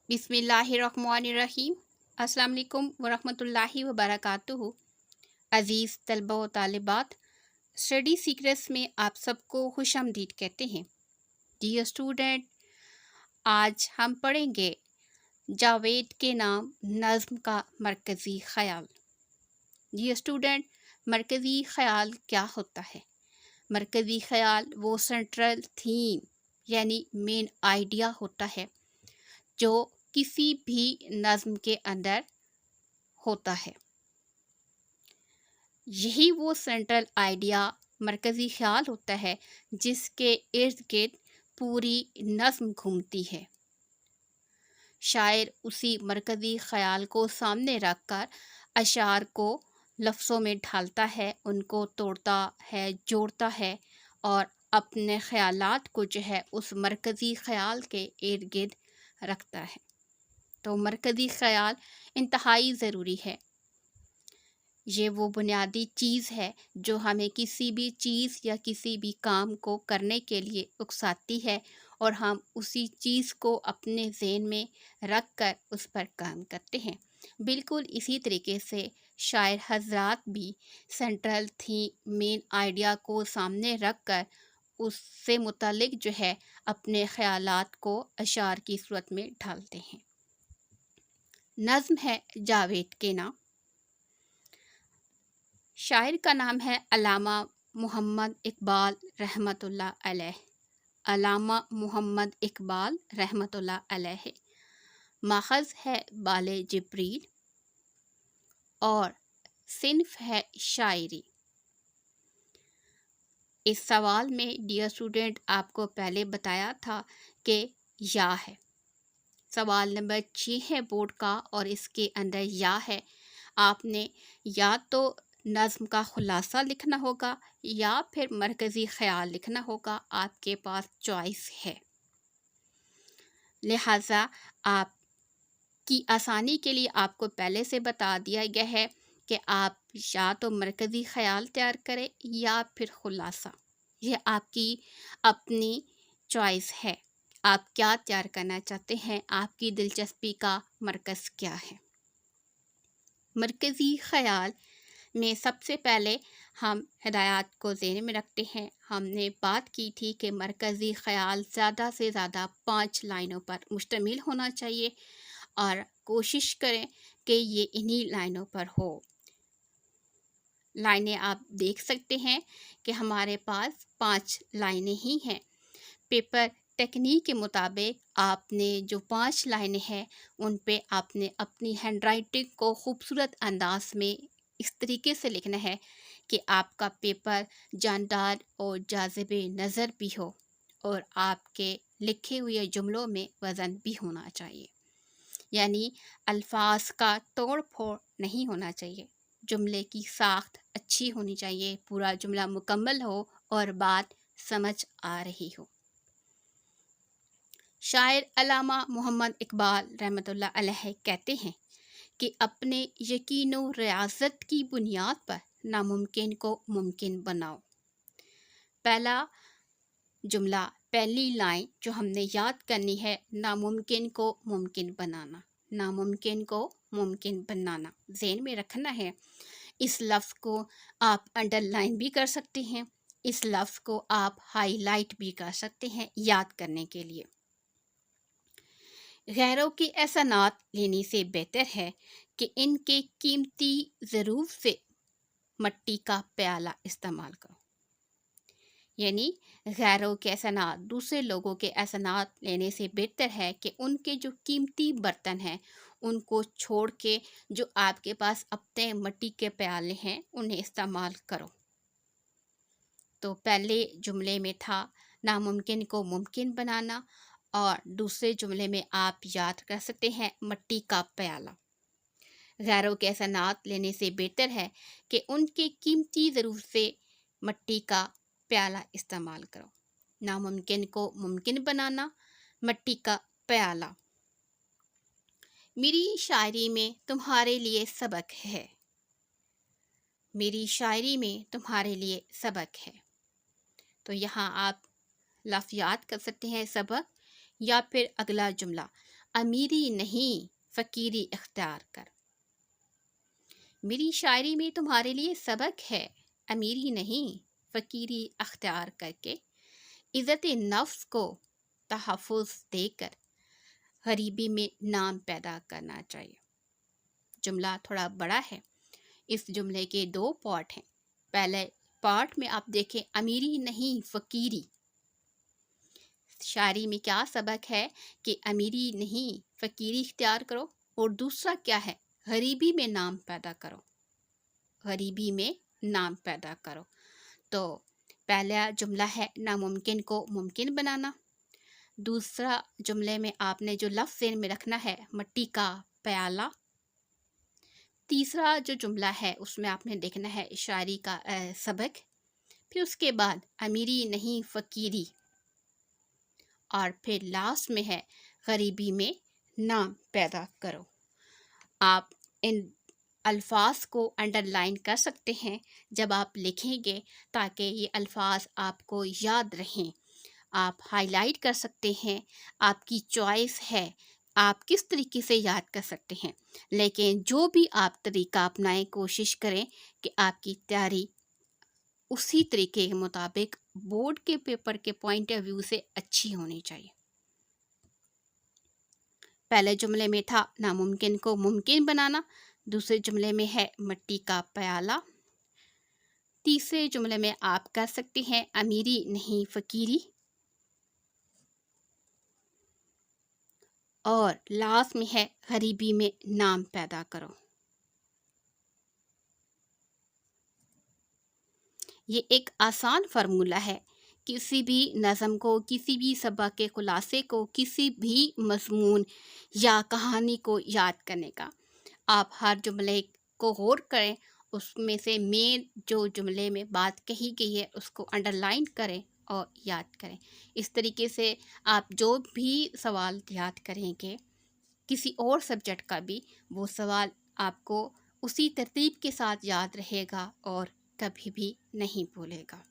बिस्मिल्लाहिर्रहमानिर्रहीम। अस्सलाम वालेकुम वरहमतुल्लाहि वबरकातुहू। अज़ीज़ तलबा व तालिबात, स्टडी सीक्रेट्स में आप सबको खुशामदीद कहते हैं। डियर स्टूडेंट, आज हम पढ़ेंगे जावेद के नाम नज़्म का मरकज़ी ख़याल। डियर स्टूडेंट, मरकज़ी ख़याल क्या होता है? मरकज़ी ख़याल वो सेंट्रल थीम यानी मेन आइडिया होता है जो किसी भी नज़्म के अंदर होता है। यही वो सेंट्रल आइडिया मरकज़ी ख़याल होता है जिसके इर्द गिर्द पूरी नज़्म घूमती है। शायर उसी मरकज़ी ख़याल को सामने रख कर अशार को लफ्ज़ों में ढालता है, उनको तोड़ता है, जोड़ता है और अपने ख़यालात को जो है उस मरकज़ी ख़याल के इर्द गिर्द रखता है। तो मरकज़ी ख़याल इंतहाई ज़रूरी है। ये वो बुनियादी चीज़ है जो हमें किसी भी चीज़ या किसी भी काम को करने के लिए उकसाती है और हम उसी चीज़ को अपने ज़हन में रख कर उस पर काम करते हैं। बिल्कुल इसी तरीके से शायर हज़रात भी सेंट्रल थीम मेन आइडिया को सामने रख कर उससे मुतालिक जो है अपने ख़यालात को अशार की सूरत में ढालते हैं। नज़्म है जावेद के नाम। शायर का नाम है अल्लामा मोहम्मद इकबाल रहमतुल्लाह अलैह। अल्लामा मोहम्मद इकबाल रहमतुल्लाह अलैह। माखज़ है बाले जिब्रील और सिन्फ है शायरी। इस सवाल में डियर स्टूडेंट आपको पहले बताया था कि या है। सवाल नंबर 6 है बोर्ड का और इसके अंदर या है। आपने या तो नज़्म का खुलासा लिखना होगा या फिर मरकज़ी ख़याल लिखना होगा, आपके पास चॉइस है। लिहाजा आपकी आसानी के लिए आपको पहले से बता दिया गया है कि आप या तो मरकज़ी ख़याल तैयार करें या फिर खुलासा। यह आपकी अपनी चॉइस है, आप क्या तैयार करना चाहते हैं, आपकी दिलचस्पी का मरकज़ क्या है। मरकज़ी ख़याल में सबसे पहले हम हिदायत को ज़हन में रखते हैं। हमने बात की थी कि मरकज़ी ख़याल ज़्यादा से ज़्यादा 5 लाइनों पर मुश्तमिल होना चाहिए और कोशिश करें कि ये इन्हीं लाइनों पर हो। लाइनें आप देख सकते हैं कि हमारे पास 5 लाइनें ही हैं। पेपर टेक्निक के मुताबिक आपने जो 5 लाइनें हैं उन पे आपने अपनी हैंडराइटिंग को खूबसूरत अंदाज में इस तरीके से लिखना है कि आपका पेपर जानदार और जाज़िबे नज़र भी हो और आपके लिखे हुए जुमलों में वज़न भी होना चाहिए। यानी अल्फाज का तोड़ फोड़ नहीं होना चाहिए, जुमले की साख्त अच्छी होनी चाहिए, पूरा जुमला मुकम्मल हो और बात समझ आ रही हो। शायर अल्लामा मोहम्मद इकबाल रहमतुल्लाह अलैह कहते हैं कि अपने यकीन और रियाज़त की बुनियाद पर नामुमकिन को मुमकिन बनाओ। पहला जुमला, पहली लाइन जो हमने याद करनी है, नामुमकिन को मुमकिन बनाना। नामुमकिन को मुमकिन बनाना ज़हन में रखना है। इस लफ्ज़ को आप अंडरलाइन भी कर सकते हैं, इस लफ्ज़ को आप हाईलाइट भी कर सकते हैं याद करने के लिए। गैरों के एहसानात लेने से बेहतर है कि इनके कीमती ज़रूर से मट्टी का प्याला इस्तेमाल करो। यानी गैरों के एहसानात, दूसरे लोगों के एहसानात लेने से बेहतर है कि उनके जो कीमती बर्तन हैं उनको छोड़ के जो आपके पास अपने मट्टी के प्याले हैं उन्हें इस्तेमाल करो। तो पहले जुमले में था नामुमकिन को मुमकिन बनाना और दूसरे जुमले में आप याद कर सकते हैं मट्टी का प्याला। गैरों के एहसानात लेने से बेहतर है कि उनके कीमती ज़रूरत से मट्टी का प्याला इस्तेमाल करो। नामुमकिन को मुमकिन बनाना, मट्टी का प्याला। मेरी शायरी में तुम्हारे लिए सबक है। मेरी शायरी में तुम्हारे लिए सबक है। तो यहाँ आप लफ्ज़ याद कर सकते हैं सबक या फिर अगला जुमला। अमीरी नहीं फ़कीरी इख्तियार कर। मेरी शायरी में तुम्हारे लिए सबक है, अमीरी नहीं फ़कीरी अख्तियार करके। इज़्ज़त नफ्स को तहफ़्फ़ुज़ देकर गरीबी में नाम पैदा करना चाहिए। जुमला थोड़ा बड़ा है। इस जुमले के दो पार्ट हैं। पहले पार्ट में आप देखें अमीरी नहीं फ़कीरी। शायरी में क्या सबक है कि अमीरी नहीं फ़कीरी इख्तियार करो, और दूसरा क्या है, गरीबी में नाम पैदा करो, गरीबी में नाम पैदा करो। तो पहला जुमला है नामुमकिन को मुमकिन बनाना। दूसरा जुमले में आपने जो लफ्ज़ ज़हन में रखना है, मिट्टी का प्याला। तीसरा जो जुमला है उसमें आपने देखना है शायरी का सबक। फिर उसके बाद अमीरी नहीं फ़कीरी, और फिर लास्ट में है गरीबी में नाम पैदा करो। आप इन अल्फाज को अंडरलाइन कर सकते हैं जब आप लिखेंगे, ताकि ये अल्फाज आपको याद रहें। आप हाईलाइट कर सकते हैं, आपकी चॉइस है, आप किस तरीके से याद कर सकते हैं। लेकिन जो भी आप तरीका अपनाएं, कोशिश करें कि आपकी तैयारी उसी तरीके के मुताबिक बोर्ड के पेपर के पॉइंट ऑफ व्यू से अच्छी होनी चाहिए। पहले जुमले में था नामुमकिन को मुमकिन बनाना, दूसरे जुमले में है मिट्टी का प्याला, तीसरे जुमले में आप कर सकते हैं अमीरी नहीं फ़कीरी, और लास्ट में है गरीबी में नाम पैदा करो। ये एक आसान फार्मूला है किसी भी नज़म को, किसी भी सबक के खुलासे को, किसी भी मज़मून या कहानी को याद करने का। आप हर जुमले को गौर करें, उसमें से मेन जो जुमले में बात कही गई है उसको अंडरलाइन करें और याद करें। इस तरीके से आप जो भी सवाल याद करेंगे किसी और सब्जेक्ट का भी, वो सवाल आपको उसी तरतीब के साथ याद रहेगा और कभी भी नहीं भूलेगा।